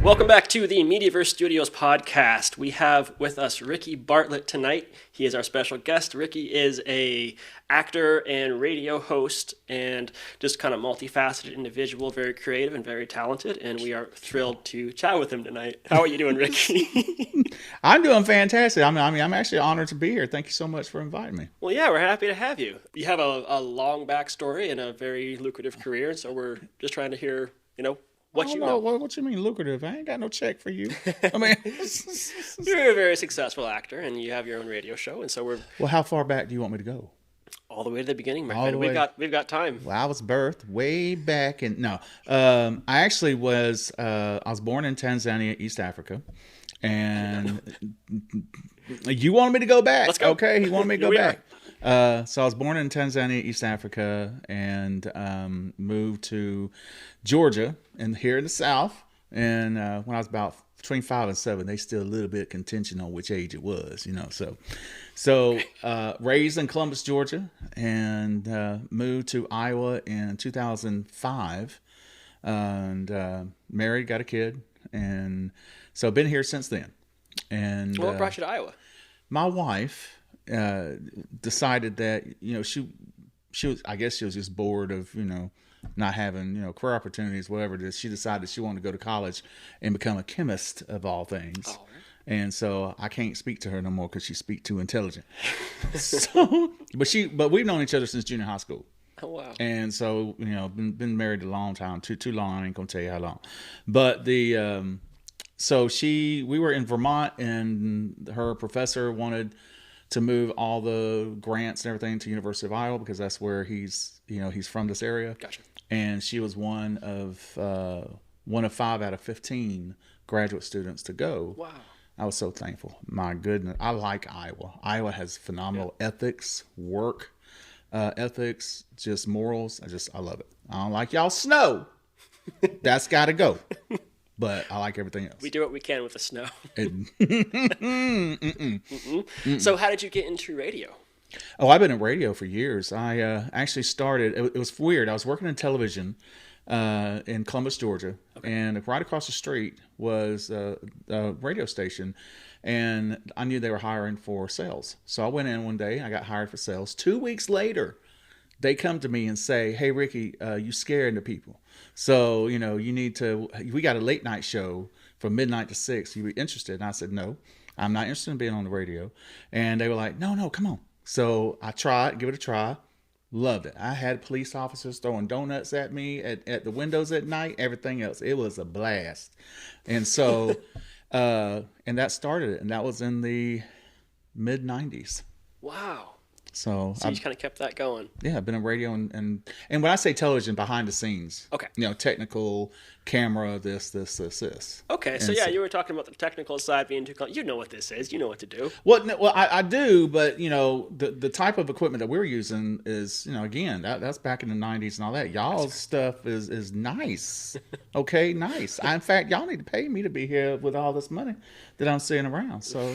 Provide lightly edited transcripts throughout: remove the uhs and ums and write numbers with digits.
Welcome back to the Mediaverse Studios podcast. We have with us Ricky Bartlett tonight. He is our special guest. Ricky is a actor and radio host and just kind of multifaceted individual, very creative and very talented, and we are thrilled to chat with him tonight. How are you doing, Ricky? I'm doing fantastic. I'm actually honored to be here. Thank you so much for inviting me. Well, yeah, we're happy to have you. You have a long backstory and a very lucrative career, so we're just trying to hear, what you know. What you mean lucrative? I ain't got no check for you. I mean, you're a very successful actor, and you have your own radio show, and so we're Well, how far back do you want me to go? all the way to the beginning, my All friend. the We've got time. Well, I was birthed way back in I actually was I was born in Tanzania, East Africa, and you wanted me to go back. Let's go. Okay, he wanted me to go Here we back. So I was born in Tanzania, East Africa, and moved to Georgia, and here in the South. And when I was about between 5 and 7, they still a little bit of contention on which age it was, So raised in Columbus, Georgia, and moved to Iowa in 2005, and married, got a kid, and so I've been here since then. And What brought you to Iowa? my wife decided that she was, I guess she was just bored of not having career opportunities, whatever it is. She decided she wanted to go to college and become a chemist of all things. Oh, right. And so I can't speak to her no more because she speaks too intelligent. But we've known each other since junior high school. Oh, wow. And so been married a long time, too long. I ain't gonna tell you how long. But so we were in Vermont, and her professor wanted to move all the grants and everything to University of Iowa because that's where he's from, this area. Gotcha. And she was one of 5 out of 15 graduate students to go. Wow. I was so thankful. My goodness, I like Iowa. Iowa has phenomenal ethics, work ethics, just morals. I love it. I don't like y'all snow. That's got to go. But I like everything else. We do what we can with the snow. So how did you get into radio? Oh, I've been in radio for years. I actually started, it was weird. I was working in television in Columbus, Georgia. Okay. And right across the street was a radio station. And I knew they were hiring for sales. So I went in one day, I got hired for sales. 2 weeks later, they come to me and say, "Hey, Ricky, you scaring the people. So, you need to, we got a late night show from midnight to 6. You be interested?" And I said, "No, I'm not interested in being on the radio." And they were like, no, come on. So I tried, give it a try. Loved it. I had police officers throwing donuts at me at the windows at night, everything else. It was a blast. And so, and that started it. And that was in the mid 90s. Wow. So you just kind of kept that going. Yeah, I've been in radio and when I say television, behind the scenes. Okay. Technical, camera, this. Okay, so you were talking about the technical side being too. You know what this is. You know what to do. Well, I do, but the type of equipment that we're using is again that's back in the 90s and all that. Y'all's stuff is nice. Okay, nice. In fact, y'all need to pay me to be here with all this money that I'm seeing around. So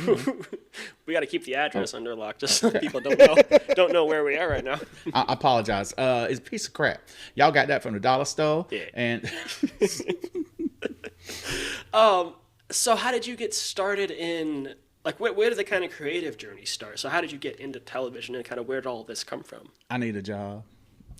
we got to keep the address under lock just so people don't know where we are right now. I apologize. It's a piece of crap. Y'all got that from the dollar store. Yeah. And so how did you get started in, like, where did the kind of creative journey start? So how did you get into television, and kind of where did all this come from? I need a job.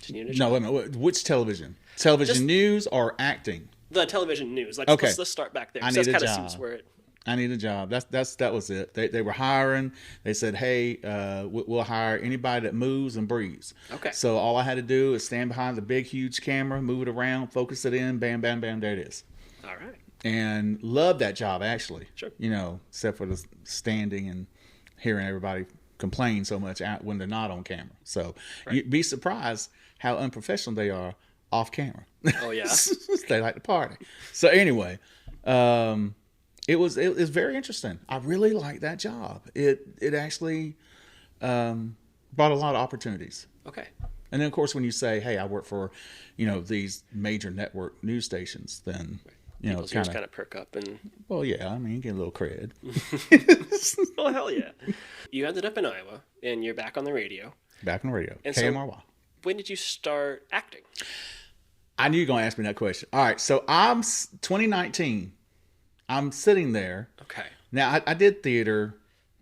You need a job? No, wait a minute. Which television? Television news or acting? The television news. Like, okay. Let's start back there. I need that's a kind job. Of seems where it... I need a job. That was it. They were hiring. They said, "Hey, we'll hire anybody that moves and breathes." Okay. So all I had to do is stand behind the big, huge camera, move it around, focus it in, bam, bam, bam. There it is. All right. And loved that job, actually. Sure. Except for the standing and hearing everybody complain so much when they're not on camera. So You'd be surprised how unprofessional they are off camera. Oh yeah. They like to party. So anyway. It was very interesting. I really liked that job. It actually brought a lot of opportunities. Okay. And then of course when you say, "Hey, I work for, these major network news stations," then people's ears kind of perk up and. Well, yeah. I mean, you get a little cred. Oh hell yeah! You ended up in Iowa, and you're back on the radio. Back on the radio. And KMRY. So, when did you start acting? I knew you were going to ask me that question. All right, so I'm 2019. I'm sitting there. Okay. Now, I did theater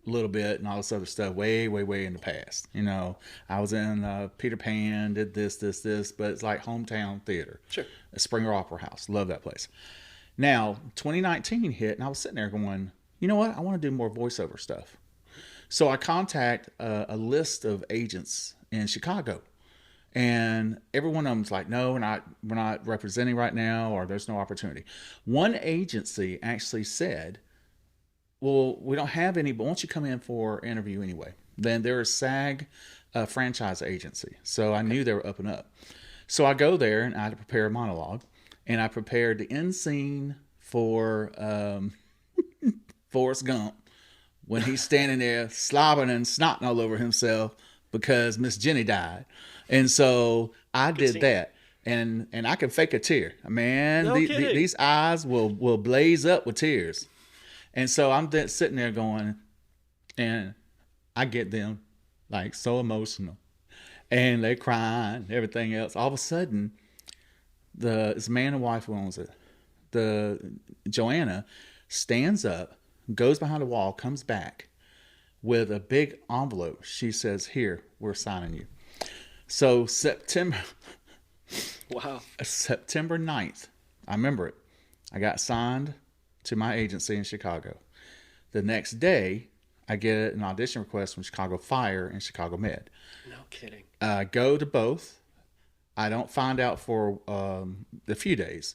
a little bit and all this other stuff way, way, way in the past. You know, I was in Peter Pan, did this, but it's like hometown theater. Sure. Springer Opera House. Love that place. Now, 2019 hit, and I was sitting there going, you know what? I want to do more voiceover stuff. So I contact a list of agents in Chicago. And every one of them's like, no, we're not representing right now, or there's no opportunity. One agency actually said, well, we don't have any, but won't you come in for an interview anyway? Then they're a SAG franchise agency. So I knew they were up and up. So I go there and I had to prepare a monologue. And I prepared the end scene for Forrest Gump when he's standing there slobbering and snotting all over himself because Miss Jenny died. And so I did that. And I can fake a tear. Man, these eyes will blaze up with tears. And so I'm sitting there going, and I get them like so emotional. And they're crying, everything else. All of a sudden, it's man and wife who owns it. The Joanna stands up, goes behind the wall, comes back with a big envelope. She says, "Here, we're signing you." So September 9th, I remember it. I got signed to my agency in Chicago. The next day, I get an audition request from Chicago Fire and Chicago Med. No kidding. I go to both. I don't find out for a few days.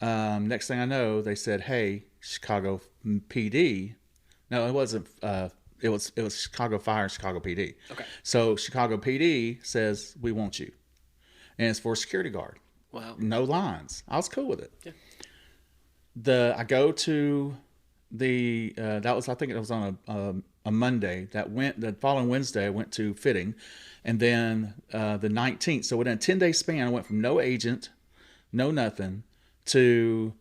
Next thing I know, they said, "Hey, Chicago PD." No, it wasn't. It was Chicago Fire and Chicago PD. Okay. So Chicago PD says, "We want you," and it's for a security guard. Wow. No lines. I was cool with it. Yeah. I go to the I think it was on a Monday. The following Wednesday I went to fitting, and then the 19th. So within a 10-day span, I went from no agent, no nothing, to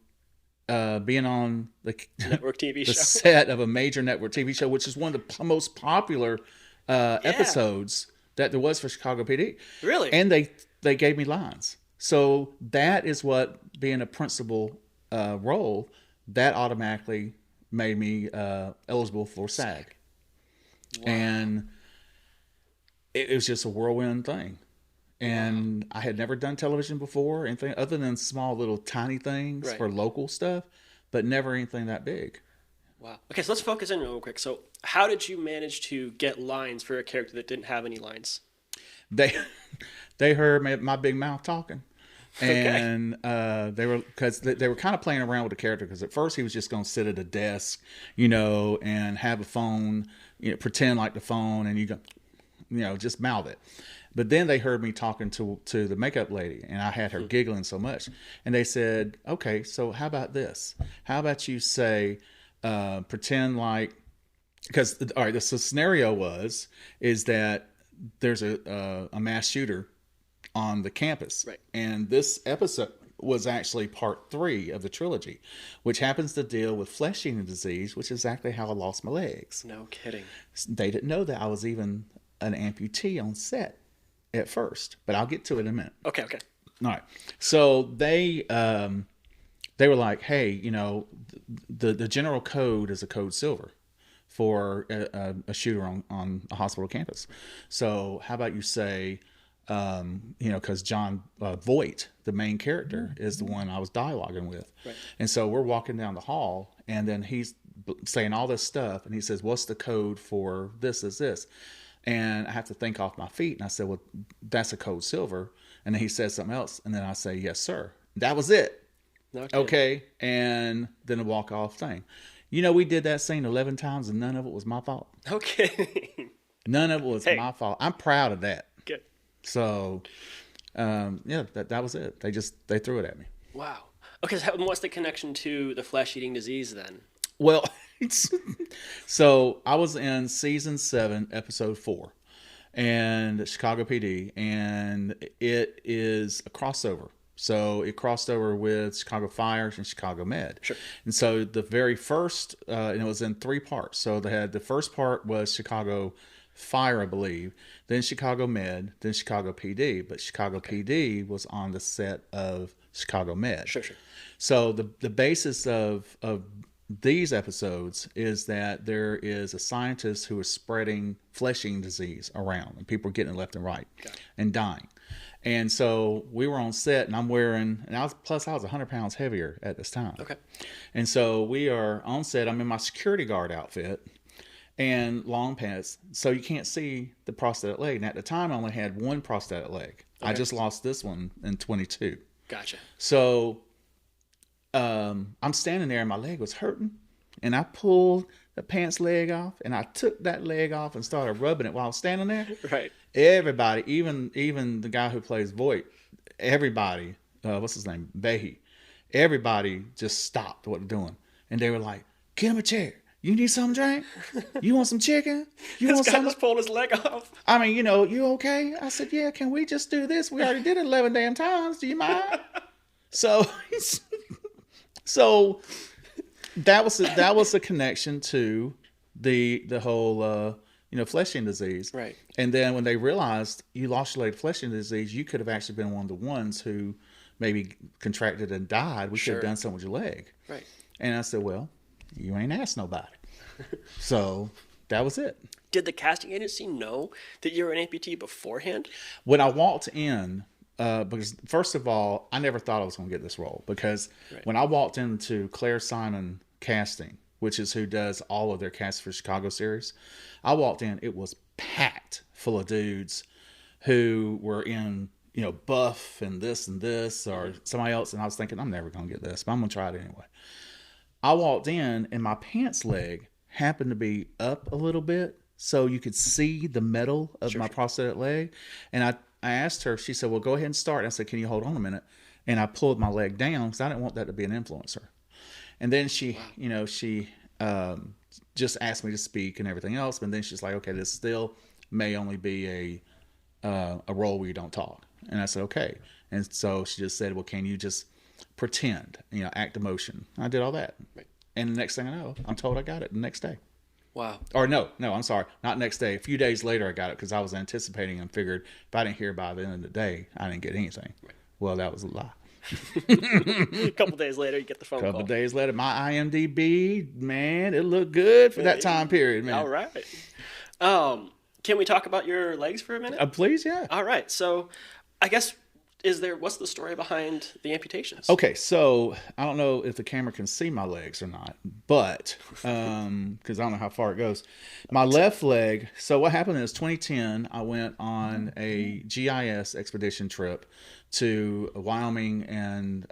being on the network TV show, set of a major network TV show, which is one of the most popular episodes that there was for Chicago PD. Really? And they gave me lines. So that is what being a principal role that automatically made me eligible for SAG. Wow. And it was just a whirlwind thing. And I had never done television before, anything other than small little tiny things for local stuff, but never anything that big. Wow. Okay, so let's focus in real quick. So how did you manage to get lines for a character that didn't have any lines? They heard my big mouth talking. And they were kind of playing around with the character, because at first he was just going to sit at a desk, and have a phone, pretend like the phone, and you go, just mouth it. But then they heard me talking to the makeup lady, and I had her giggling so much, and they said, "Okay, so how about this? How about you say, pretend like," because all right, the scenario is that there's a mass shooter on the campus. Right. And this episode was actually part 3 of the trilogy, which happens to deal with flesh-eating disease, which is exactly how I lost my legs. No kidding. They didn't know that I was even an amputee on set at first, but I'll get to it in a minute. Okay. All right. So they were like, "Hey, the general code is a code silver for a shooter on a hospital campus. So how about you say, because John Voight, the main character, is the one I was dialoguing with." Right. And so we're walking down the hall, and then he's saying all this stuff, and he says, "What's the code for this is this?" And I have to think off my feet, and I said, "Well, that's a code silver." And then he says something else, and then I say, "Yes, sir." That was it. Okay. And then a walk off thing. We did that scene 11 times, and none of it was my fault. Okay. None of it was my fault. I'm proud of that. Good. So, that was it. They threw it at me. Wow. Okay, so what's the connection to the flesh-eating disease then? Well, so I was in season 7, episode 4, and Chicago PD, and it is a crossover. So it crossed over with Chicago Fire and Chicago Med. Sure. And so the very first, and it was in 3 parts. So they had the first part was Chicago Fire, I believe, then Chicago Med, then Chicago PD. But Chicago PD was on the set of Chicago Med. Sure. So the basis of these episodes is that there is a scientist who is spreading flesh-eating disease around, and people are getting it left and right and dying. And so we were on set, and I'm wearing, and I was 100 pounds heavier at this time. Okay. And so we are on set. I'm in my security guard outfit and long pants, so you can't see the prosthetic leg. And at the time, I only had one prosthetic leg. Okay. I just lost this one in 22. Gotcha. So I'm standing there, and my leg was hurting, and I pulled the pants leg off, and I took that leg off and started rubbing it while I was standing there. Right. Everybody, even the guy who plays Voight, everybody, what's his name, Behe, everybody just stopped what they're doing, and they were like, "Get him a chair. You need something to drink? You want some chicken? You this want guy something?" just pulled his leg off. I mean, you okay? I said, "Yeah. Can we just do this? We already did it 11 damn times. Do you mind?" So that was a connection to the whole flesh-eating disease. Right. And then when they realized you lost your leg to flesh-eating disease, you could have actually been one of the ones who maybe contracted and died. We should have done something with your leg. Right. And I said, well, you ain't asked nobody. So that was it. Did the casting agency know that you were an amputee beforehand? When I walked in, because first of all, I never thought I was going to get this role, because when I walked into Claire Simon Casting, which is who does all of their cast for Chicago series, I walked in, it was packed full of dudes who were in, Buff and this or somebody else. And I was thinking, I'm never going to get this, but I'm going to try it anyway. I walked in, and my pants leg happened to be up a little bit, so you could see the metal of my prosthetic leg. And I asked her, she said, well, go ahead and start. I said, can you hold on a minute? And I pulled my leg down because I didn't want that to be an influencer. And then she just asked me to speak and everything else. But then she's like, okay, this still may only be a role where you don't talk. And I said, okay. And so she just said, well, can you just pretend, act emotion? I did all that. Right. And the next thing I know, I'm told I got it the next day. Wow. Or no, I'm sorry. Not next day. A few days later, I got it because I was anticipating and figured if I didn't hear by the end of the day, I didn't get anything. Right. Well, that was a lie. A couple days later, you get the phone call. A couple days later, my IMDb, man, it looked good for that time period, man. All right. Can we talk about your legs for a minute? Please, yeah. All right. So I guess, what's the story behind the amputations? Okay, so I don't know if the camera can see my legs or not, but because I don't know how far it goes. My left leg, so what happened is 2010, I went on a GIS expedition trip to Wyoming and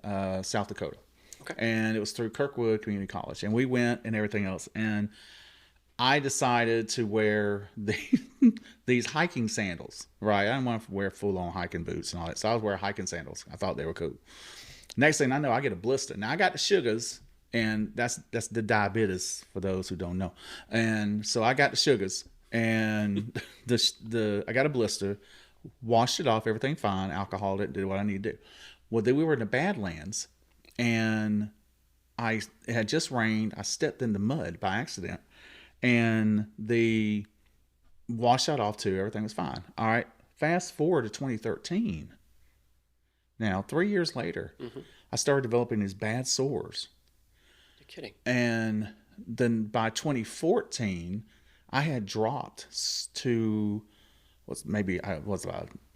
South Dakota. Okay. And it was through Kirkwood Community College. And we went and everything else. And I decided to wear these hiking sandals, right? I didn't want to wear full-on hiking boots and all that. So I was wearing hiking sandals. I thought they were cool. Next thing I know, I get a blister. Now, I got the sugars, and that's the diabetes for those who don't know. And so I got the sugars, and I got a blister, washed it off, everything fine, alcoholed it, did what I need to do. Well, then we were in the Badlands, and it had just rained. I stepped in the mud by accident. And the washed that off too. Everything was fine. All right. Fast forward to 2013. Now, 3 years later, I started developing these bad sores. You're kidding. And then by 2014, I had dropped to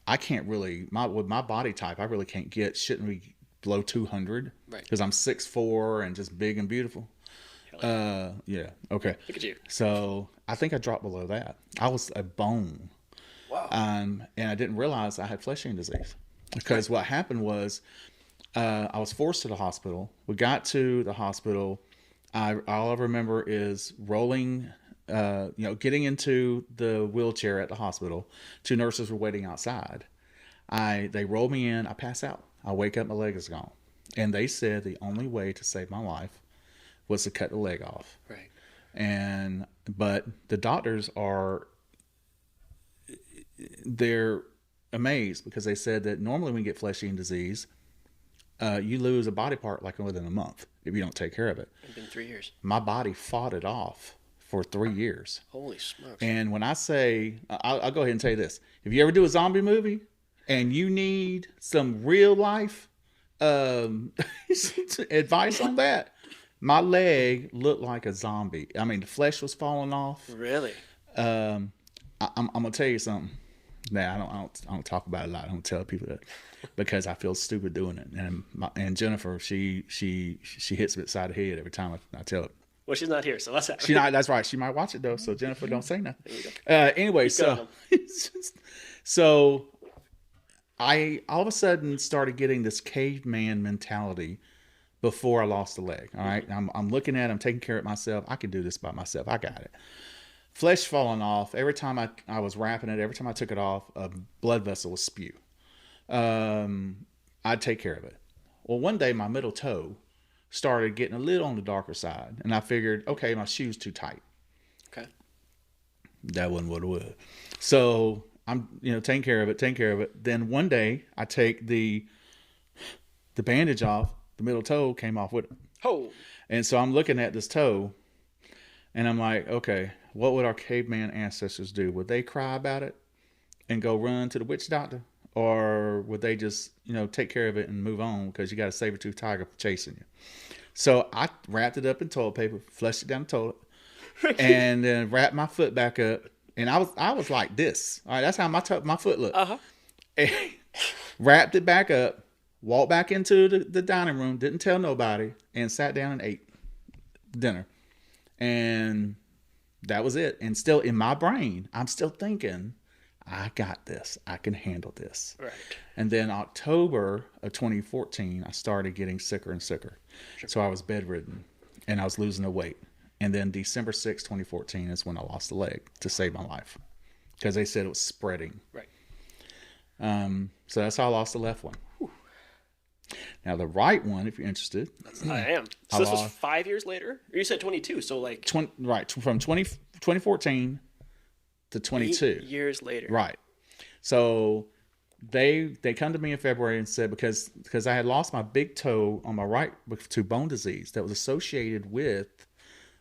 I can't really, with my body type, I really can't shouldn't be below 200. Right. Because I'm 6'4" and just big and beautiful. Yeah. Okay. Look at you. So I think I dropped below that. I was a bone. Wow. And I didn't realize I had flesh-eating disease, because what happened was, I was forced to the hospital. We got to the hospital. All I remember is rolling, getting into the wheelchair at the hospital. 2 nurses were waiting outside. They rolled me in. I pass out. I wake up. My leg is gone. And they said the only way to save my life was to cut the leg off. Right. But the doctors they're amazed, because they said that normally when you get flesh-eating disease, you lose a body part like within a month if you don't take care of it. It's been 3 years. My body fought it off for 3 years. Holy smokes. And when I say, I'll go ahead and tell you this. If you ever do a zombie movie and you need some real life advice on that, My leg looked like a zombie. I mean, the flesh was falling off. Really? I'm gonna tell you something. Nah, I don't talk about it a lot. I don't tell people that because I feel stupid doing it. And Jennifer, she hits me beside the head every time I tell her. Well, she's not here, so let's have She not. That's right. She might watch it though. So Jennifer, don't say nothing. There you go. Anyway, so I all of a sudden started getting this caveman mentality before I lost the leg. All right, I'm looking at it, I'm taking care of it myself. I can do this by myself. I got it. Flesh falling off. Every time I was wrapping it, every time I took it off, a blood vessel would spew. I'd take care of it. Well, one day my middle toe started getting a little on the darker side, and I figured, okay, my shoe's too tight. Okay. That wasn't what it was. So I'm, taking care of it. Then one day I take the bandage off. The middle toe came off with it. Oh. And so I'm looking at this toe, and I'm like, okay, what would our caveman ancestors do? Would they cry about it and go run to the witch doctor? Or would they just, take care of it and move on because you got a saber-toothed tiger chasing you? So I wrapped it up in toilet paper, flushed it down the toilet, and then wrapped my foot back up. And I was like this. All right, that's how my foot looked. And wrapped it back up, walked back into the dining room, didn't tell nobody, and sat down and ate dinner. And that was it. And still in my brain, I'm still thinking, I got this. I can handle this. Right. And then October of 2014, I started getting sicker and sicker. Sure. So I was bedridden and I was losing the weight. And then December 6, 2014 is when I lost the leg to save my life because they said it was spreading. Right. So that's how I lost the left one. Whew. Now the right one, if you're interested. I am. So this was 5 years later? Or you said 22, so like... Right, from 2014 to 22. 8 years later. Right. So they come to me in February and said because I had lost my big toe on my right to bone disease that was associated with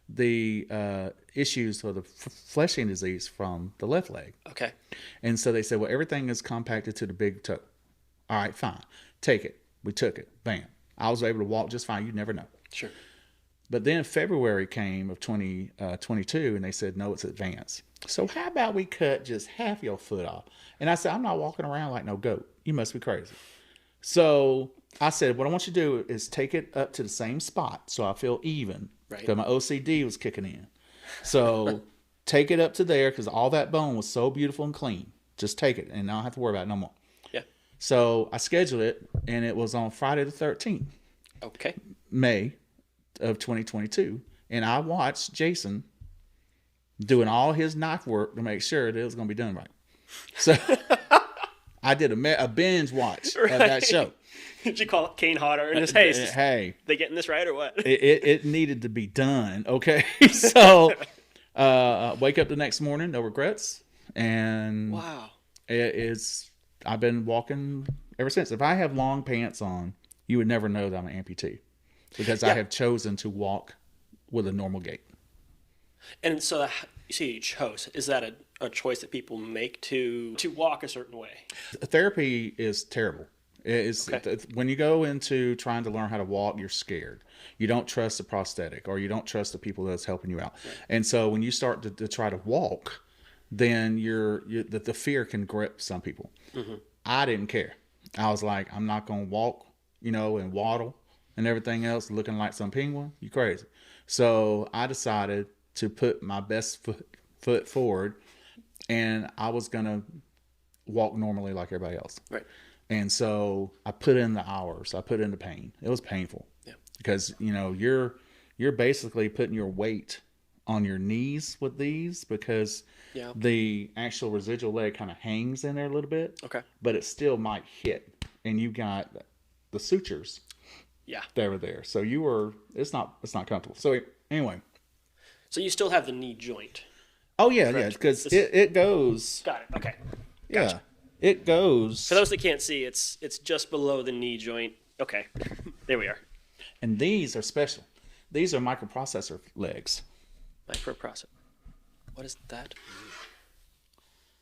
the issues of the fleshing disease from the left leg. Okay. And so they said, well, everything is compacted to the big toe. All right, fine. Take it. We took it. Bam. I was able to walk just fine. You never know. Sure. But then February came of 2022, and they said, no, it's advanced. So how about we cut just half your foot off? And I said, I'm not walking around like no goat. You must be crazy. So I said, what I want you to do is take it up to the same spot so I feel even. Right. Because my OCD was kicking in. So take it up to there because all that bone was so beautiful and clean. Just take it, and I don't have to worry about it no more. Yeah. So I scheduled it, and it was on Friday the 13th. Okay. May of 2022. And I watched Jason doing all his knife work to make sure that it was going to be done right. So I did a binge watch of that show. Did you call Kane Hodder and just, hey, they getting this right or what? It needed to be done. Okay. So wake up the next morning, no regrets. And wow. I've been walking ever since. If I have long pants on, you would never know that I'm an amputee because I have chosen to walk with a normal gait. And so you see, you chose. Is that a choice that people make to walk a certain way? Therapy is terrible. Okay. When you go into trying to learn how to walk, you're scared. You don't trust the prosthetic or you don't trust the people that's helping you out. Right. And so when you start to try to walk, then the fear can grip some people. Mm-hmm. I didn't care. I was like, I'm not going to walk, and waddle and everything else looking like some penguin. You crazy. So I decided to put my best foot forward, and I was going to walk normally like everybody else. Right. And so I put in the hours. I put in the pain. It was painful. Yeah. Because, you're basically putting your weight on your knees with these because the actual residual leg kind of hangs in there a little bit. Okay. But it still might hit. And you got the sutures. Yeah. They were there. So it's not comfortable. So anyway. So you still have the knee joint. Oh yeah, correct? Yeah, because it goes. Got it. Okay. Gotcha. Yeah, it goes. For those that can't see, it's just below the knee joint. Okay, there we are. And these are special. These are microprocessor legs. Microprocessor. What is that?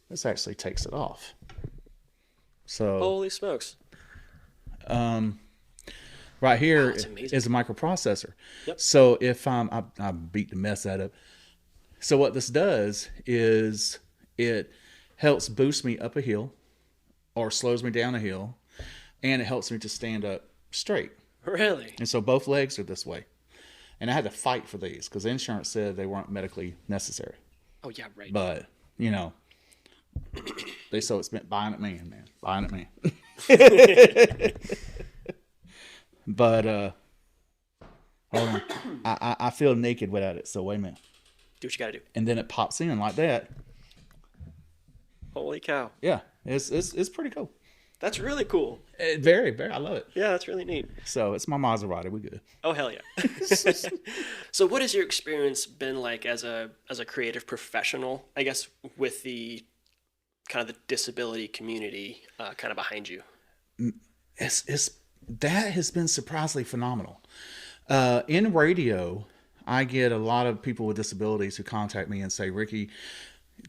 This actually takes it off. So. Holy smokes. Right here that's amazing. is a microprocessor. Yep. So if I beat the mess out of. So what this does is it helps boost me up a hill or slows me down a hill, and it helps me to stand up straight. Really? And so both legs are this way. And I had to fight for these because insurance said they weren't medically necessary. Oh yeah, right. But, they so it's meant buying it man. Buying it man. But hold on. I feel naked without it, so wait a minute. Do what you gotta do. And then it pops in like that. Holy cow. Yeah, it's pretty cool. That's really cool. Very, very. I love it. Yeah, that's really neat. So it's my Maserati. We good. Oh hell yeah. So what has your experience been like as a creative professional, I guess, with the kind of the disability community kind of behind you? It's that has been surprisingly phenomenal. In radio, I get a lot of people with disabilities who contact me and say, Ricky,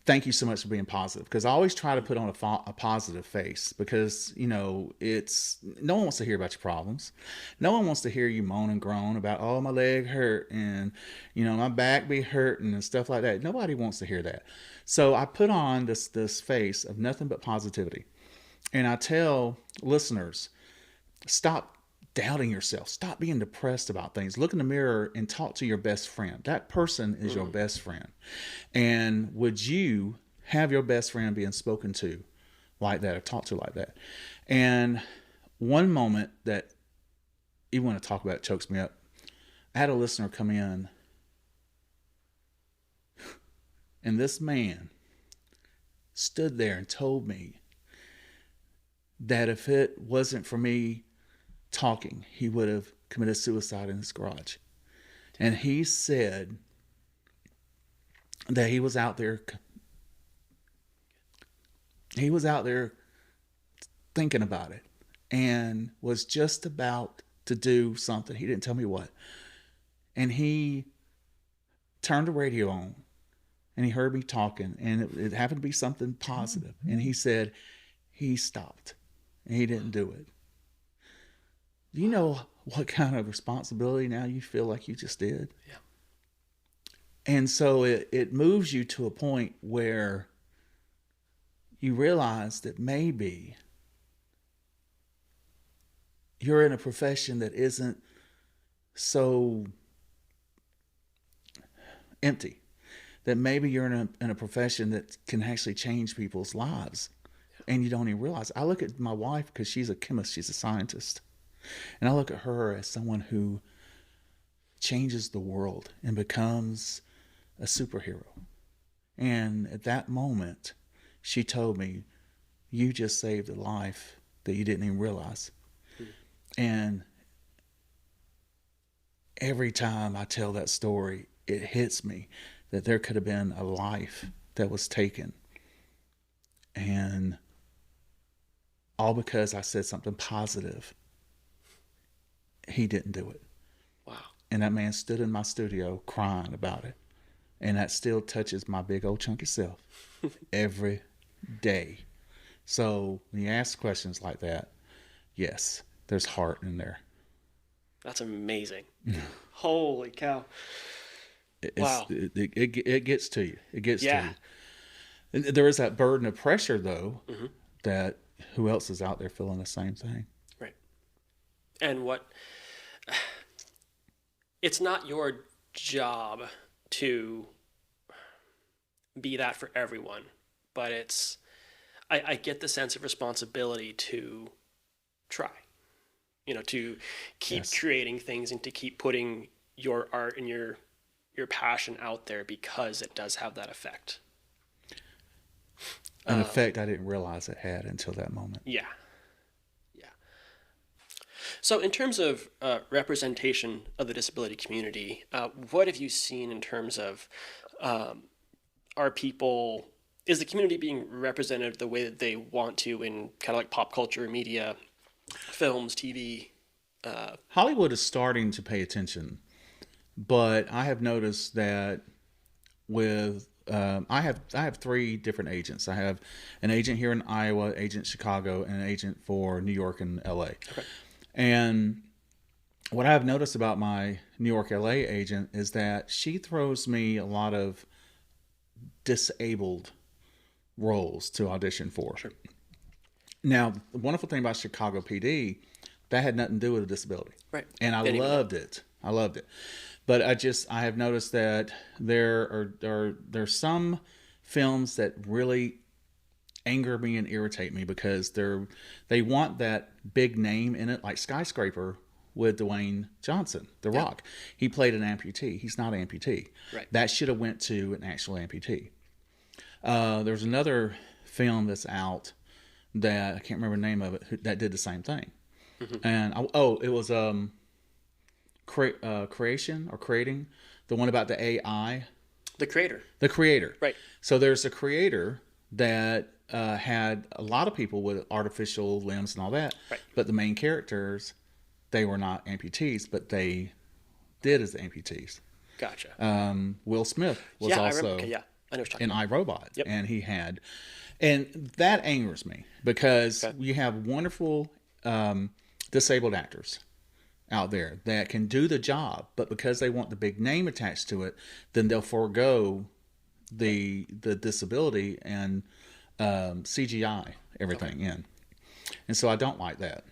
thank you so much for being positive. Because I always try to put on a positive face because, it's no one wants to hear about your problems. No one wants to hear you moan and groan about, oh, my leg hurt and, my back be hurting and stuff like that. Nobody wants to hear that. So I put on this face of nothing but positivity. And I tell listeners, stop doubting yourself. Stop being depressed about things. Look in the mirror and talk to your best friend. That person is your best friend. And would you have your best friend being spoken to like that or talked to like that? And one moment that even when I talk about it chokes me up, I had a listener come in and this man stood there and told me that if it wasn't for me talking, he would have committed suicide in his garage. And he said that he was out there thinking about it and was just about to do something. He didn't tell me what. And he turned the radio on and he heard me talking, and it happened to be something positive. And he said he stopped and he didn't do it. Do you know what kind of responsibility now you feel like you just did? Yeah. And so it moves you to a point where you realize that maybe you're in a profession that isn't so empty. That maybe you're in a profession that can actually change people's lives. Yeah. And you don't even realize. I look at my wife because she's a chemist, she's a scientist. And I look at her as someone who changes the world and becomes a superhero. And at that moment, she told me, you just saved a life that you didn't even realize. And every time I tell that story, it hits me that there could have been a life that was taken. And all because I said something positive. He didn't do it. Wow. And that man stood in my studio crying about it. And that still touches my big old chunky self every day. So when you ask questions like that, yes, there's heart in there. That's amazing. Holy cow. Wow. It gets to you. It gets to you. And there is that burden of pressure, though, that who else is out there feeling the same thing? Right. And it's not your job to be that for everyone, but I get the sense of responsibility to try, to keep creating things and to keep putting your art and your passion out there because it does have that effect. An effect I didn't realize it had until that moment. Yeah. So in terms of representation of the disability community, what have you seen in terms of is the community being represented the way that they want to in kind of like pop culture, media, films, TV? Hollywood is starting to pay attention, but I have noticed that with I have 3 different agents. I have an agent here in Iowa, agent in Chicago, and an agent for New York and LA. Okay. And what I've noticed about my New York, LA agent is that she throws me a lot of disabled roles to audition for. Sure. Now, the wonderful thing about Chicago PD, that had nothing to do with a disability. Right. And I loved it. I loved it. But I have noticed that there's some films that really anger me and irritate me because they want that big name in it, like Skyscraper with Dwayne Johnson, The Rock. He played an amputee. He's not an amputee. Right. That should have went to an actual amputee. There's another film that's out that I can't remember the name of it that did the same thing. Mm-hmm. And it was creating the one about the AI. The creator. Right. So there's a creator that had a lot of people with artificial limbs and all that. Right. But the main characters, they were not amputees, but they did as amputees. Gotcha. Will Smith was also I know what you're in iRobot. Yep. And that angers me because you have wonderful disabled actors out there that can do the job, but because they want the big name attached to it, then they'll forego the disability and CGI everything in. And so I don't like that.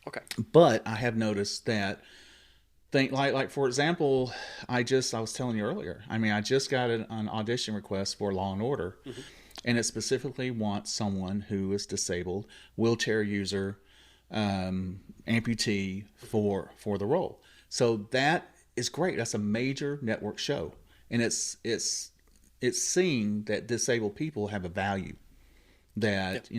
Okay. But I have noticed that like for example, I was telling you earlier, I just got an audition request for Law and Order, mm-hmm. and it specifically wants someone who is disabled, wheelchair user, amputee for the role. So that is great. That's a major network show, and it's seeing that disabled people have a value. That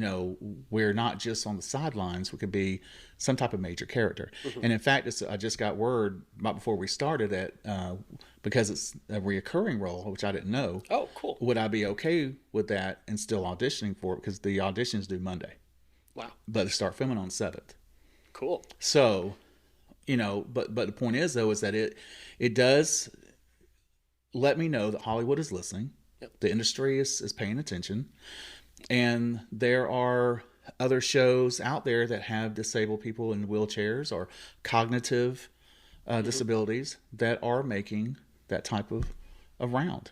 we're not just on the sidelines. We could be some type of major character. Mm-hmm. And in fact, I just got word right before we started that because it's a reoccurring role, which I didn't know. Oh, cool! Would I be okay with that and still auditioning for it? Because the auditions due Monday. Wow! But they start filming on 7th. Cool. So, but the point is though is that it does let me know that Hollywood is listening. Yep. The industry is paying attention. And there are other shows out there that have disabled people in wheelchairs or cognitive disabilities that are making that type of round.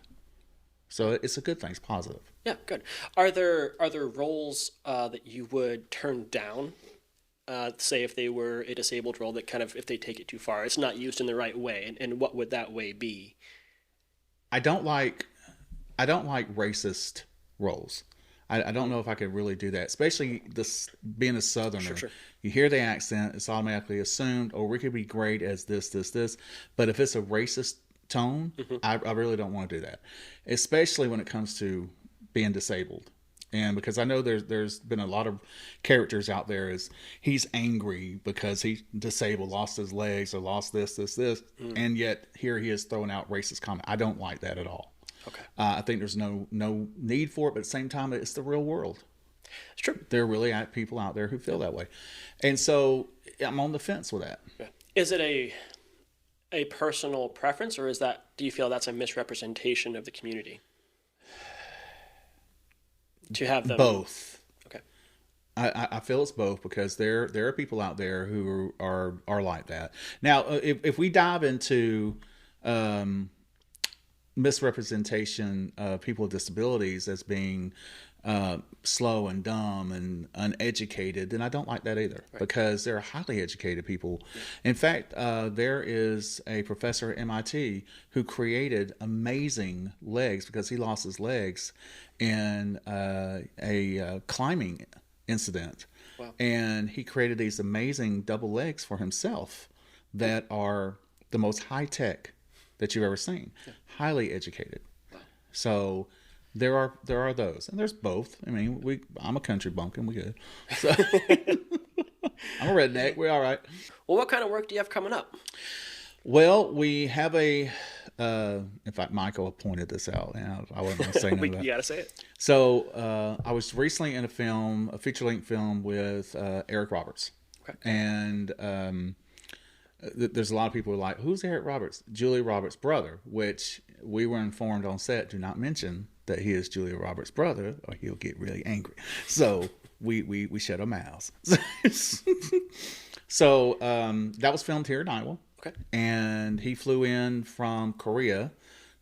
So it's a good thing. It's positive. Yeah, good. Are there roles that you would turn down? Say if they were a disabled role that kind of, if they take it too far, it's not used in the right way, and what would that way be? I don't like racist roles. I don't know if I could really do that, especially being a Southerner. Sure. You hear the accent, it's automatically assumed, oh, we could be great as this. But if it's a racist tone, mm-hmm. I really don't want to do that, especially when it comes to being disabled. And because I know there's been a lot of characters out there as he's angry because he's disabled, lost his legs or lost this, and yet here he is throwing out racist comment. I don't like that at all. Okay. I think there's no need for it, but at the same time, it's the real world. It's true. There are really people out there who feel that way, and so I'm on the fence with that. Yeah. Is it a personal preference, or do you feel that's a misrepresentation of the community? To have them both. Okay. I feel it's both because there are people out there who are like that. Now, if we dive into misrepresentation of people with disabilities as being slow and dumb and uneducated, then I don't like that either. Right. Because they're highly educated people. Yeah. In fact, there is a professor at MIT who created amazing legs because he lost his legs in a climbing incident. Wow. And he created these amazing double legs for himself that are the most high-tech that you've ever seen. Yeah. Highly educated. Wow. So there are those, and there's both. I'm a country bumpkin. We good. So I'm a redneck. We're all right. Well, what kind of work do you have coming up? Well, we have in fact, Michael pointed this out, and I wasn't going to say no. You got to say it. So I was recently in a feature-length film with Eric Roberts. Okay. And there's a lot of people who are like, who's Eric Roberts? Julia Roberts' brother, which we were informed on set, do not mention that he is Julia Roberts' brother, or he'll get really angry. So we shut our mouths. So that was filmed here in Iowa. Okay. And he flew in from Korea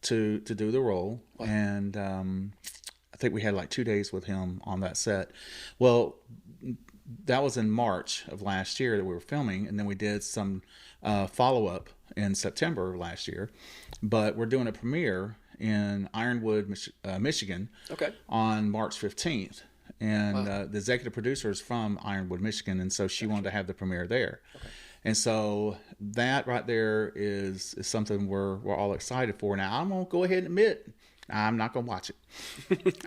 to do the role. Wow. And I think we had like 2 days with him on that set. Well, that was in March of last year that we were filming, and then we did some follow-up in September of last year. But we're doing a premiere in Ironwood, Michigan, on March 15th. And the executive producer is from Ironwood, Michigan, and so she wanted to have the premiere there. Okay. And so that right there is something we're all excited for. Now, I'm going to go ahead and admit, I'm not going to watch it.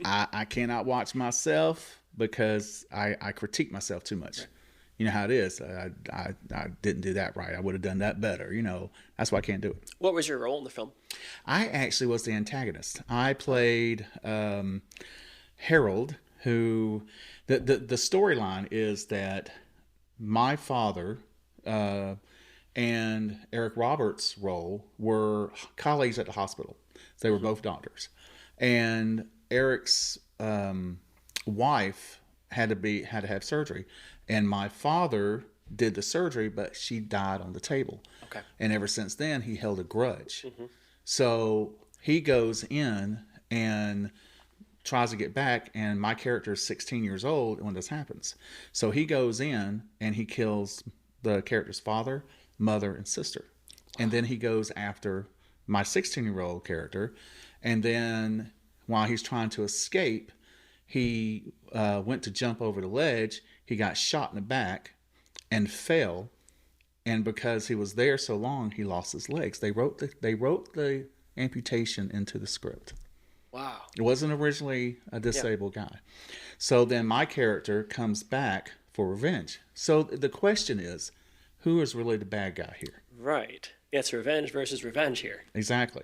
I cannot watch myself because I critique myself too much. Right. You know how it is. I didn't do that right. I would have done that better. You know, that's why I can't do it. What was your role in the film? I actually was the antagonist. I played Harold, who the storyline is that my father and Eric Roberts' role were colleagues at the hospital. They were both doctors, and Eric's wife had to have surgery, and my father did the surgery, but she died on the table. Okay. And ever since then, he held a grudge. Mm-hmm. So he goes in and tries to get back, and my character is 16 years old when this happens. So he goes in and he kills the character's father, mother, and sister. Wow. And then he goes after my 16-year-old character, and then while he's trying to escape, he went to jump over the ledge. He got shot in the back and fell, and because he was there so long, he lost his legs. They wrote the amputation into the script. Wow. It wasn't originally a disabled guy. So then my character comes back for revenge. So the question is, who is really the bad guy here? Right. It's revenge versus revenge here. Exactly.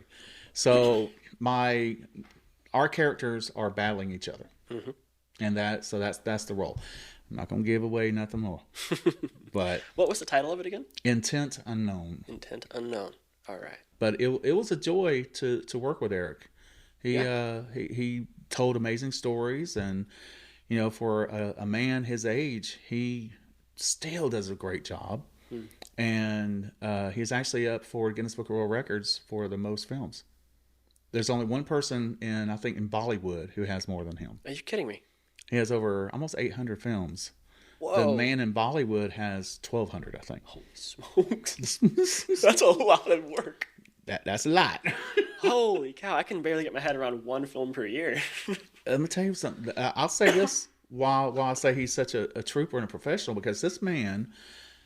So our characters are battling each other. Mm-hmm. And that's the role. I'm not going to give away nothing more. But what was the title of it again? Intent Unknown. Intent Unknown. All right. But it was a joy to work with Eric. He told amazing stories, and you know, for a man his age, he still does a great job. And he's actually up for Guinness Book of World Records for the most films. There's only one person in Bollywood who has more than him. Are you kidding me? He has over almost 800 films. Whoa. The man in Bollywood has 1,200, I think. Holy smokes. That's a lot of work. That's a lot. Holy cow, I can barely get my head around one film per year. Let me tell you something. I'll say this while I say he's such a trooper and a professional, because this man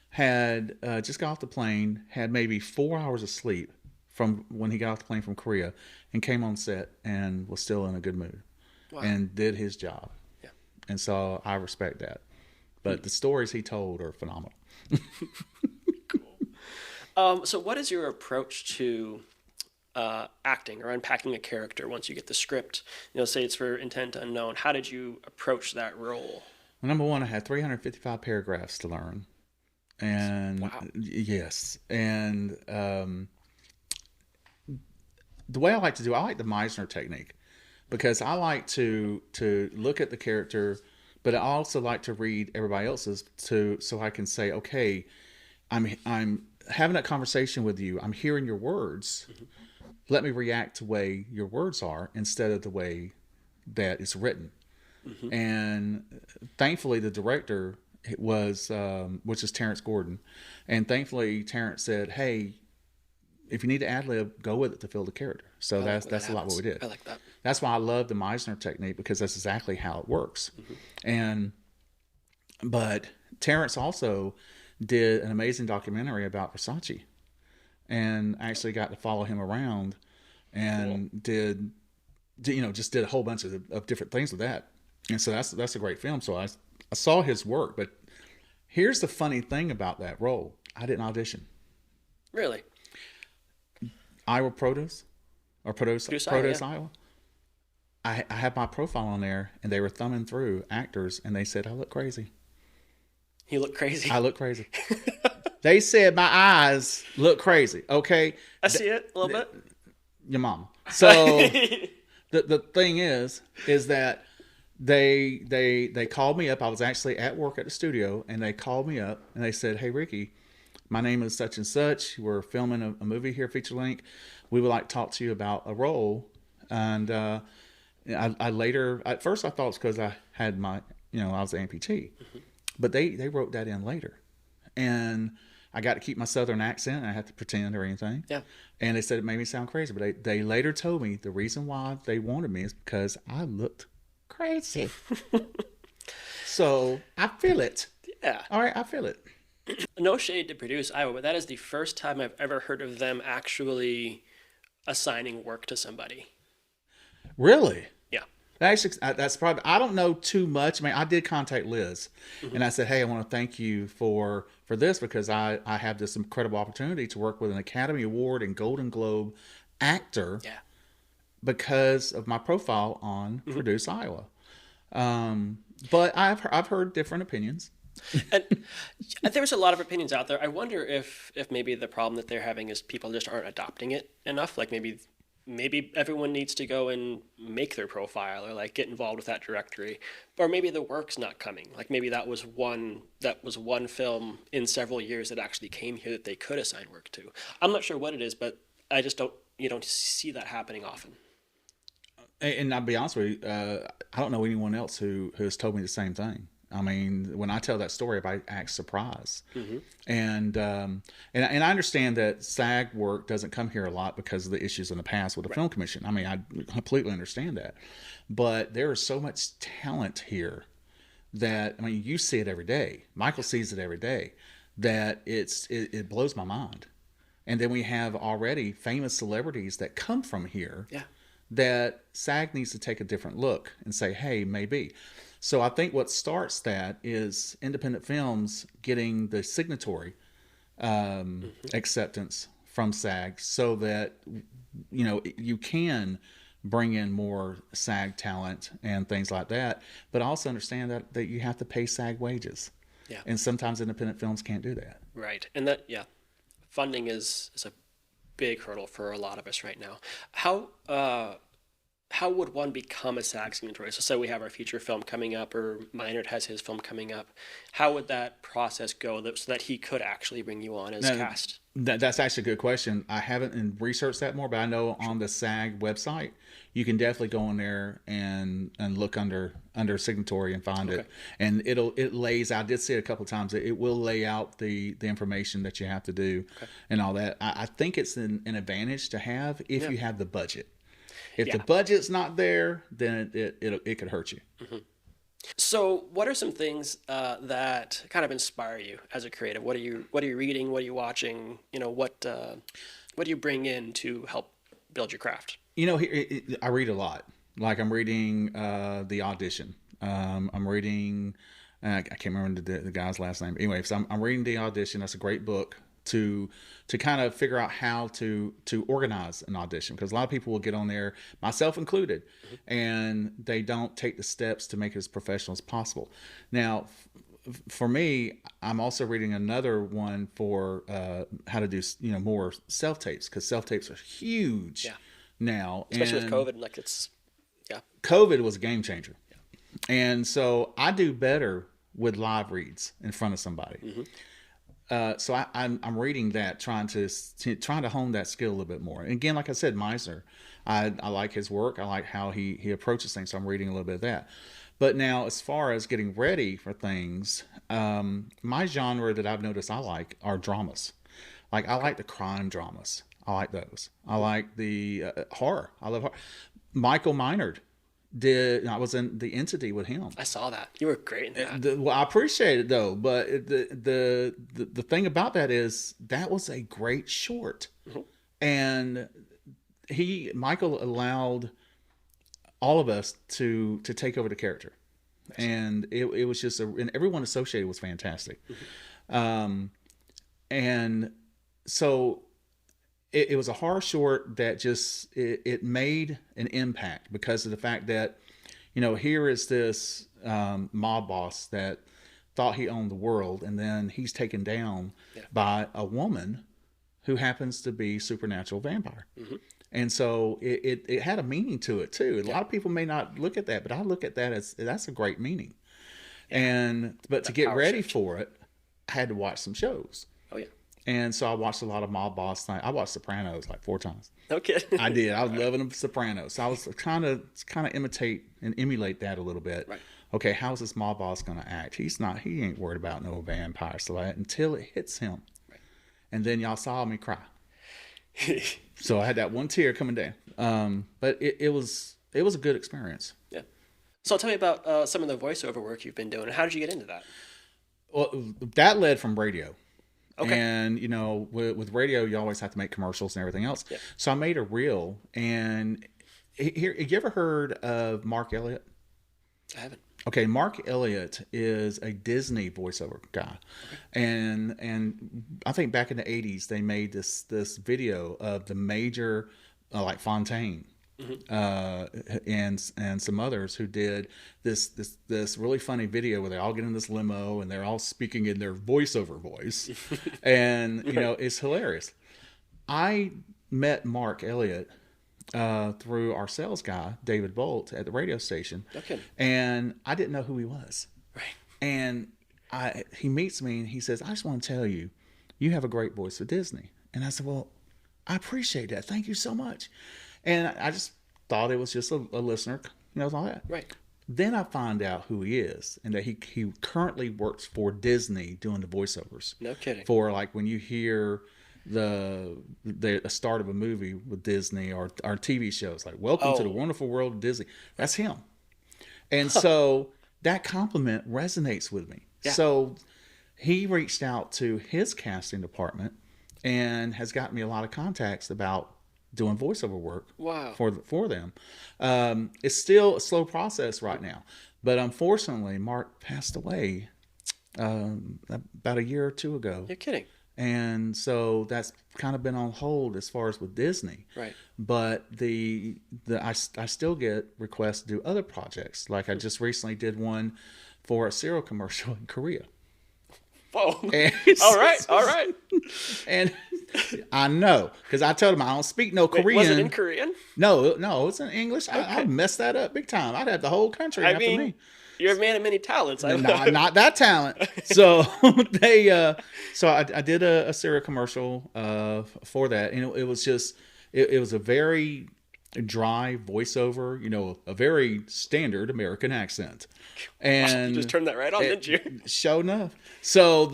had just got off the plane, had maybe 4 hours of sleep from when he got off the plane from Korea, and came on set and was still in a good mood. Wow. And did his job. Yeah. And so I respect that. But the stories he told are phenomenal. Cool. So what is your approach to acting or unpacking a character once you get the script? You know, say it's for Intent Unknown. How did you approach that role? Well, number one, I had 355 paragraphs to learn. And wow. Yes. And the way I like the Meisner technique, because I like to look at the character, but I also like to read everybody else's so I can say, okay, I'm having that conversation with you. I'm hearing your words. Mm-hmm. Let me react to the way your words are instead of the way that it's written. Mm-hmm. And thankfully, the director was, which is Terrence Gordon, and thankfully Terrence said, "Hey, if you need to ad-lib, go with it to fill the character." So that's a lot what we did. I like that. That's why I love the Meisner technique, because that's exactly how it works. Mm-hmm. But Terrence also did an amazing documentary about Versace, and actually got to follow him around, and did a whole bunch of different things with that. And so that's a great film. So I saw his work, but here's the funny thing about that role: I didn't audition. Really? Iowa Produce Iowa. I had my profile on there, and they were thumbing through actors, and they said I look crazy. You look crazy. I look crazy. They said my eyes look crazy. Okay, I see it a little bit. Your mom. So the thing is that they called me up. I was actually at work at the studio, and they called me up and they said, "Hey, Ricky, my name is such and such. We're filming a movie here, feature length. We would like to talk to you about a role. And I later, at first I thought it's because I had I was an amputee. But they wrote that in later. And I got to keep my Southern accent. I had to pretend or anything. Yeah. And they said it made me sound crazy. But they later told me the reason why they wanted me is because I looked crazy. So I feel it. Yeah. All right, I feel it. No shade to Produce Iowa, but that is the first time I've ever heard of them actually assigning work to somebody. Really? Yeah. That's probably, I don't know too much. I mean, I did contact Liz and I said, hey, I want to thank you for this because I have this incredible opportunity to work with an Academy Award and Golden Globe actor because of my profile on Produce Iowa. But I've heard different opinions. And there's a lot of opinions out there. I wonder if maybe the problem that they're having is people just aren't adopting it enough. Like maybe everyone needs to go and make their profile or like get involved with that directory, or maybe the work's not coming. Like maybe that was one film in several years that actually came here that they could assign work to. I'm not sure what it is, but I just don't see that happening often. And I'll be honest with you, I don't know anyone else who has told me the same thing. I mean, when I tell that story, I act surprised. And I understand that SAG work doesn't come here a lot because of the issues in the past with the Film Commission. I mean, I completely understand that. But there is so much talent here that, I mean, you see it every day. Michael sees it every day. That it blows my mind. And then we have already famous celebrities that come from here. Yeah. That SAG needs to take a different look and say, hey, maybe. So I think what starts that is independent films getting the signatory acceptance from SAG so that, you can bring in more SAG talent and things like that, but also understand that you have to pay SAG wages. Yeah. And sometimes independent films can't do that. Right. And funding is a big hurdle for a lot of us right now. How would one become a SAG signatory? So say we have our feature film coming up, or Minard has his film coming up. How would that process go so that he could actually bring you on as cast? That's actually a good question. I haven't researched that more, but I know on the SAG website, you can definitely go in there and look under signatory and find it. And it lays out, I did see it a couple of times, it will lay out the information that you have to do and all that. I think it's an advantage to have if you have the budget. If the budget's not there, then it could hurt you. So, what are some things that kind of inspire you as a creative? What are you reading? What are you watching? What do you bring in to help build your craft? I read a lot. Like I'm reading The Audition. I'm reading. I can't remember the guy's last name. Anyway, so I'm reading The Audition. That's a great book to kind of figure out how to organize an audition, because a lot of people will get on there, myself included, and they don't take the steps to make it as professional as possible. Now, for me, I'm also reading another one for how to do more self tapes, because self tapes are huge now, especially with COVID. COVID was a game changer, and so I do better with live reads in front of somebody. So I'm reading that, trying to hone that skill a little bit more. And again, like I said, Meisner, I like his work. I like how he approaches things. So I'm reading a little bit of that. But now, as far as getting ready for things, my genre that I've noticed I like are dramas. Like I like the crime dramas. I like those. I like the horror. I love horror. Michael Minard. I was in The Entity with him. I saw that. You were great in that. Well, I appreciate it though, but the thing about that is that was a great short, and Michael allowed all of us to take over the character, and it was just and everyone associated was fantastic, and so. It was a horror short that just it made an impact because of the fact that, here is this mob boss that thought he owned the world, and then he's taken down by a woman who happens to be supernatural vampire. And so it had a meaning to it too. A lot of people may not look at that, but I look at that as that's a great meaning. But to get ready for it, I had to watch some shows. And so I watched a lot of Mob Boss. I watched Sopranos like 4 times. No kidding. I did. I was loving the Sopranos. So I was trying to imitate and emulate that a little bit. Right. Okay, how's this mob boss going to act? He ain't worried about no vampire slut until it hits him. Right. And then y'all saw me cry. So I had that one tear coming down. But it was a good experience. Yeah. So tell me about some of the voiceover work you've been doing. How did you get into that? Well, that led from radio. Okay. And, with radio, you always have to make commercials and everything else. Yeah. So I made a reel. And here, you ever heard of Mark Elliott? I haven't. Okay, Mark Elliott is a Disney voiceover guy. Okay. And I think back in the 80s, they made this video of the major, like Fontaine. And some others who did this really funny video where they all get in this limo and they're all speaking in their voiceover voice, and it's hilarious. I met Mark Elliott through our sales guy David Bolt at the radio station, and I didn't know who he was. Right. And he meets me and he says, "I just want to tell you, you have a great voice for Disney." And I said, "Well, I appreciate that. Thank you so much." And I just thought it was just a listener, all that. Right. Then I find out who he is, and that he currently works for Disney doing the voiceovers. No kidding. For like when you hear the start of a movie with Disney or TV shows, like Welcome to the Wonderful World of Disney. That's him. And so that compliment resonates with me. Yeah. So he reached out to his casting department and has gotten me a lot of contacts about doing voiceover work. Wow. For them. It's still a slow process right now, but unfortunately Mark passed away about a year or 2 ago. You're kidding. And so that's kind of been on hold as far as with Disney. Right. But I still get requests to do other projects. Like I just recently did one for a cereal commercial in Korea. Whoa. All right. And I know, because I told him I don't speak no Korean. Was it in Korean? No, it's in English. Okay. I messed that up big time. I'd have the whole country after me. You're a man of many talents. Not that talent. So I did a cereal commercial for that, and it was just it was a very dry voiceover, a very standard American accent. And you just turned that right on, didn't you? Sure enough. So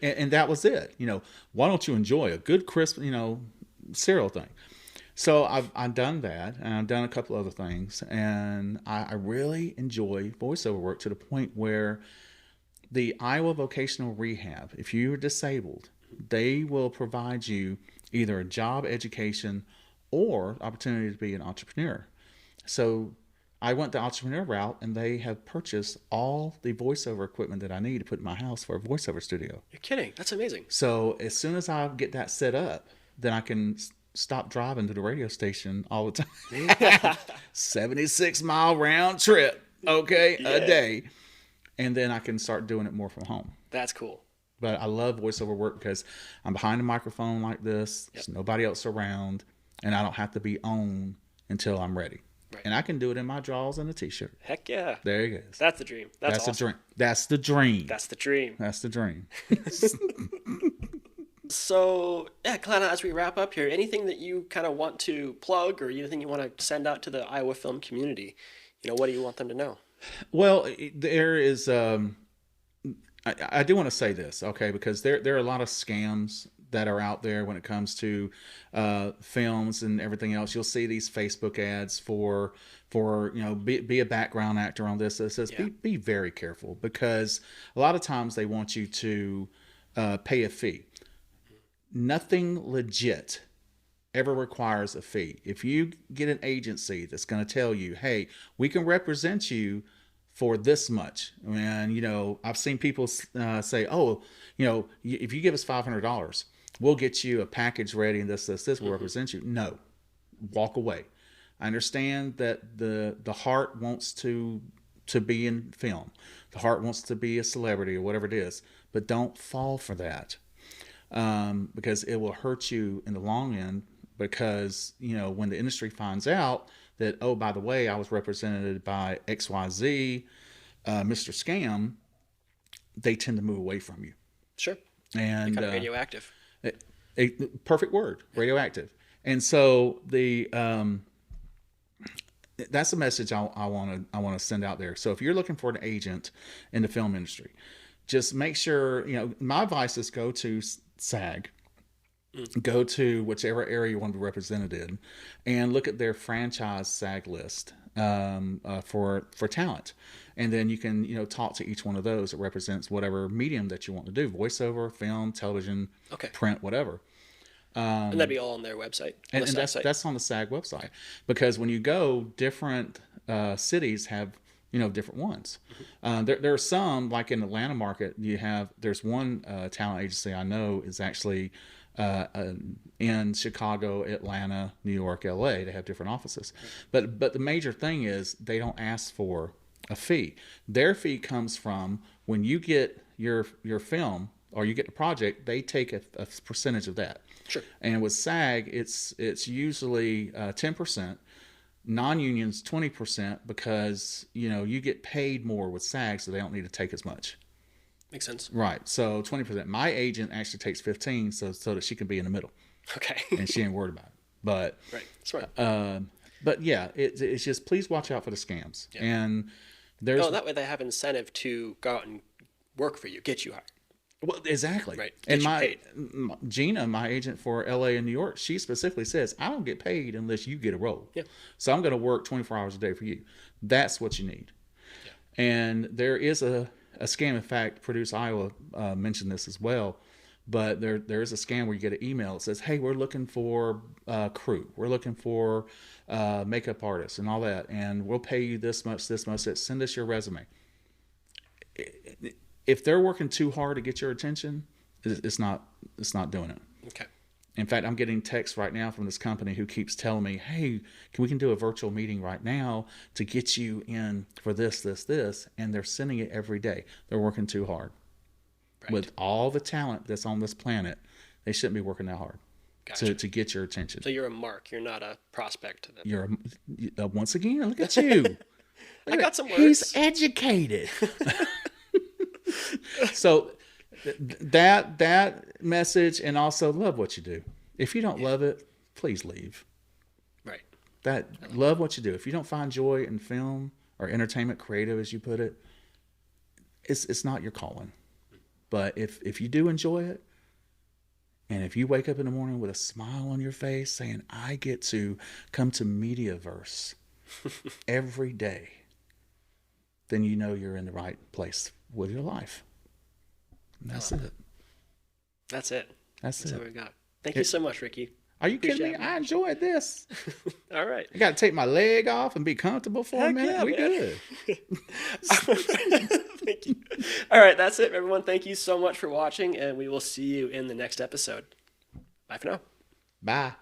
and that was it. Why don't you enjoy a good crisp, cereal thing? So I've done that, and I've done a couple other things, and I really enjoy voiceover work to the point where the Iowa Vocational Rehab, if you're disabled, they will provide you either a job, education, or opportunity to be an entrepreneur. So I went the entrepreneur route, and they have purchased all the voiceover equipment that I need to put in my house for a voiceover studio. You're kidding. That's amazing. So as soon as I get that set up, then I can stop driving to the radio station all the time. 76-mile round trip, a day. And then I can start doing it more from home. That's cool. But I love voiceover work because I'm behind a microphone like this. There's nobody else around, and I don't have to be on until I'm ready. Right. And I can do it in my drawers and a t-shirt. Heck yeah. There you go. That's the dream. That's awesome. The dream. That's the dream. That's the dream. That's the dream. So, kind of as we wrap up here, anything that you kind of want to plug or anything you want to send out to the Iowa film community? What do you want them to know? Well, there is, I do want to say this, okay, because there are a lot of scams that are out there when it comes to films and everything else. You'll see these Facebook ads for be a background actor on this. It says be very careful, because a lot of times they want you to pay a fee. Nothing legit ever requires a fee. If you get an agency that's going to tell you, hey, we can represent you for this much. And, I've seen people say, oh, if you give us $500, we'll get you a package ready and this will represent you. No, walk away. I understand that the heart wants to be in film. The heart wants to be a celebrity or whatever it is, but don't fall for that. Because it will hurt you in the long end, because, when the industry finds out that, oh, by the way, I was represented by XYZ, Mr. Scam, they tend to move away from you. Sure. And kind of radioactive. A perfect word, radioactive. And so that's a message I want to send out there. So if you're looking for an agent in the film industry, just make sure, my advice is go to SAG, go to whichever area you want to be represented in, and look at their franchise SAG list for talent. And then you can, talk to each one of those that represents whatever medium that you want to do, voiceover, film, television, print, whatever. And that'd be all on their website. And that's on the SAG website, because when you go, different cities have different ones. There are some, like in the Atlanta market. There's one talent agency I know is actually in Chicago, Atlanta, New York, LA. They have different offices, but the major thing is they don't ask for a fee. Their fee comes from when you get your film or you get the project. They take a percentage of that. Sure. And with SAG, it's usually 10%. Non-unions 20%, because you get paid more with SAG, so they don't need to take as much. Makes sense. Right. So 20%. My agent actually takes 15, so that she can be in the middle. Okay. And she ain't worried about it. But right. Smart. But yeah, it's just, please watch out for the scams. Yeah. And there's that way they have incentive to go out and work for you, get you hired. Well, exactly. Right. And Gina, my agent for LA and New York, she specifically says, I don't get paid unless you get a role. Yeah. So I'm going to work 24 hours a day for you. That's what you need. Yeah. And there is a scam. In fact, Produce Iowa mentioned this as well. But there is a scam where you get an email that says, hey, we're looking for crew. We're looking for makeup artists and all that. And we'll pay you this much. Send us your resume. If they're working too hard to get your attention, it's not doing it. Okay. In fact, I'm getting texts right now from this company who keeps telling me, hey, we can do a virtual meeting right now to get you in for this, and they're sending it every day. They're working too hard. Right. With all the talent that's on this planet, they shouldn't be working that hard. Gotcha. to get your attention. So you're a mark. You're not a prospect to them. You're once again, look at you. I got some words. He's educated. So that message, and also love what you do. If you don't love it, please leave. Right. Love what you do. If you don't find joy in film or entertainment, creative as you put it, it's not your calling. But if you do enjoy it, and if you wake up in the morning with a smile on your face saying, I get to come to Mediaverse every day, then you know you're in the right place with your life. And that's it. That's it. That's what we got. Thank you so much, Ricky. Are you kidding me? I enjoyed this. All right. I got to take my leg off and be comfortable for a minute. Yeah, we good. Thank you. All right, that's it, everyone. Thank you so much for watching, and we will see you in the next episode. Bye for now. Bye.